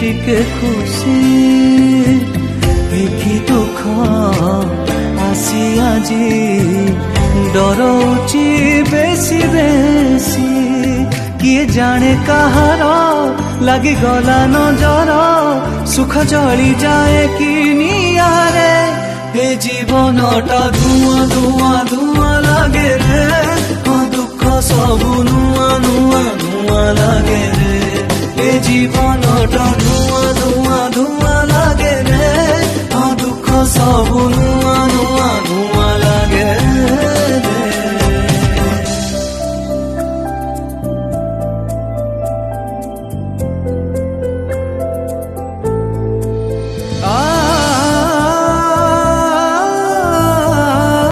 टिके खुशी कि दुख आसी आजी डरौची बेसी बेसी किए जाने कहार लगी गला नजर सुख जली जाए कि नियारे हे जीवनटा धुआं धुआं धुआं लागे रे दुख सबु नुआ नुआ नुआ लागे रे हे जीवनटा